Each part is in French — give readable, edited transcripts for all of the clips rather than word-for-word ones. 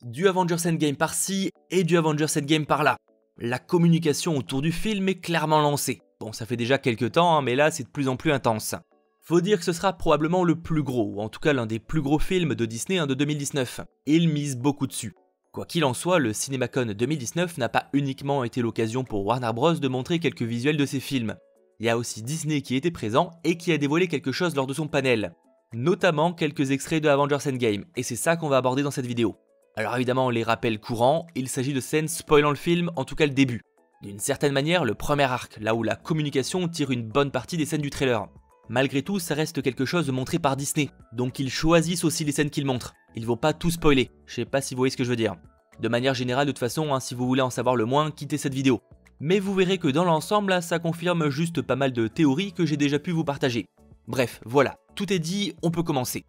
Du Avengers Endgame par-ci et du Avengers Endgame par-là. La communication autour du film est clairement lancée. Bon, ça fait déjà quelques temps, mais là c'est de plus en plus intense. Faut dire que ce sera probablement le plus gros, ou en tout cas l'un des plus gros films de Disney de 2019. Ils misent beaucoup dessus. Quoi qu'il en soit, le CinemaCon 2019 n'a pas uniquement été l'occasion pour Warner Bros de montrer quelques visuels de ses films. Il y a aussi Disney qui était présent et qui a dévoilé quelque chose lors de son panel. Notamment quelques extraits de Avengers Endgame, et c'est ça qu'on va aborder dans cette vidéo. Alors évidemment, les rappels courants, il s'agit de scènes spoilant le film, en tout cas le début. D'une certaine manière, le premier arc, là où la communication tire une bonne partie des scènes du trailer. Malgré tout, ça reste quelque chose montré par Disney, donc ils choisissent aussi les scènes qu'ils montrent. Ils vont pas tout spoiler, je sais pas si vous voyez ce que je veux dire. De manière générale, de toute façon, si vous voulez en savoir le moins, quittez cette vidéo. Mais vous verrez que dans l'ensemble, ça confirme juste pas mal de théories que j'ai déjà pu vous partager. Bref, voilà, tout est dit, on peut commencer.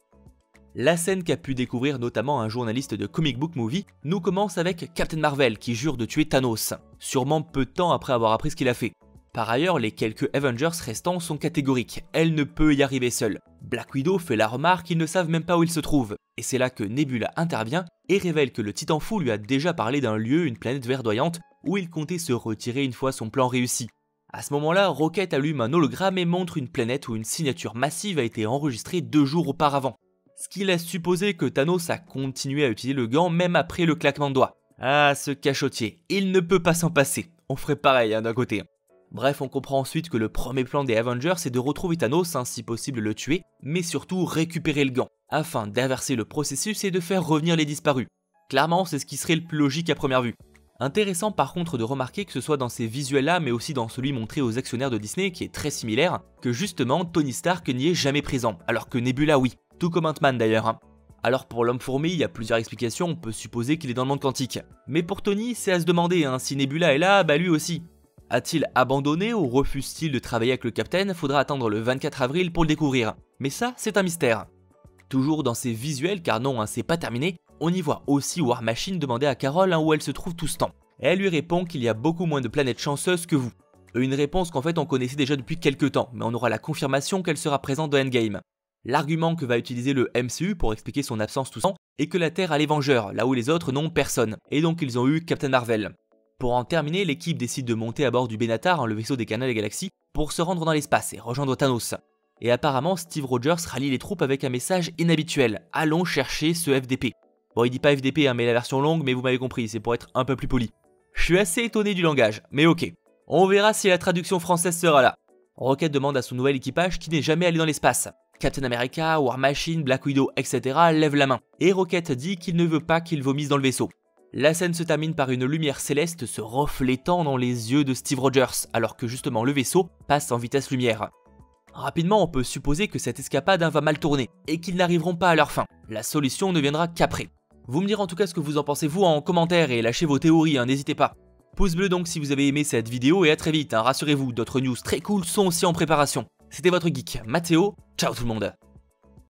La scène qu'a pu découvrir notamment un journaliste de Comic Book Movie nous commence avec Captain Marvel qui jure de tuer Thanos, sûrement peu de temps après avoir appris ce qu'il a fait. Par ailleurs, les quelques Avengers restants sont catégoriques, elle ne peut y arriver seule. Black Widow fait la remarque qu'ils ne savent même pas où il se trouve, et c'est là que Nebula intervient et révèle que le Titan Fou lui a déjà parlé d'un lieu, une planète verdoyante, où il comptait se retirer une fois son plan réussi. À ce moment-là, Rocket allume un hologramme et montre une planète où une signature massive a été enregistrée 2 jours auparavant. Ce qui laisse supposer que Thanos a continué à utiliser le gant même après le claquement de doigts. Ah, ce cachotier, il ne peut pas s'en passer. On ferait pareil d'un côté. Bref, on comprend ensuite que le premier plan des Avengers est de retrouver Thanos, si possible le tuer, mais surtout récupérer le gant, afin d'inverser le processus et de faire revenir les disparus. Clairement, c'est ce qui serait le plus logique à première vue. Intéressant par contre de remarquer que ce soit dans ces visuels-là, mais aussi dans celui montré aux actionnaires de Disney, qui est très similaire, que justement Tony Stark n'y est jamais présent, alors que Nebula oui. Tout comme Ant-Man d'ailleurs. Alors pour l'homme-fourmi, il y a plusieurs explications, on peut supposer qu'il est dans le monde quantique. Mais pour Tony, c'est à se demander, si Nebula est là, lui aussi. A-t-il abandonné ou refuse-t-il de travailler avec le Capitaine? Faudra attendre le 24 avril pour le découvrir. Mais ça, c'est un mystère. Toujours dans ces visuels, car non, c'est pas terminé, on y voit aussi War Machine demander à Carol où elle se trouve tout ce temps. Et elle lui répond qu'il y a beaucoup moins de planètes chanceuses que vous. Une réponse qu'en fait on connaissait déjà depuis quelques temps, mais on aura la confirmation qu'elle sera présente dans Endgame. L'argument que va utiliser le MCU pour expliquer son absence tout ce temps est que la Terre a les Vengeurs, là où les autres n'ont personne, et donc ils ont eu Captain Marvel. Pour en terminer, l'équipe décide de monter à bord du Benatar, le vaisseau des Gardiens de la Galaxie, pour se rendre dans l'espace et rejoindre Thanos. Et apparemment, Steve Rogers rallie les troupes avec un message inhabituel, allons chercher ce FDP. Bon, il dit pas FDP, mais la version longue, mais vous m'avez compris, c'est pour être un peu plus poli. Je suis assez étonné du langage, mais ok. On verra si la traduction française sera là. Rocket demande à son nouvel équipage qui n'est jamais allé dans l'espace. Captain America, War Machine, Black Widow, etc. lèvent la main, et Rocket dit qu'il ne veut pas qu'ils vomissent dans le vaisseau. La scène se termine par une lumière céleste se reflétant dans les yeux de Steve Rogers, alors que justement le vaisseau passe en vitesse lumière. Rapidement, on peut supposer que cette escapade va mal tourner, et qu'ils n'arriveront pas à leur fin. La solution ne viendra qu'après. Vous me direz en tout cas ce que vous en pensez vous en commentaire, et lâchez vos théories, n'hésitez pas. Pouce bleu donc si vous avez aimé cette vidéo, et à très vite, rassurez-vous, d'autres news très cool sont aussi en préparation. C'était votre geek, Mathéo, ciao tout le monde.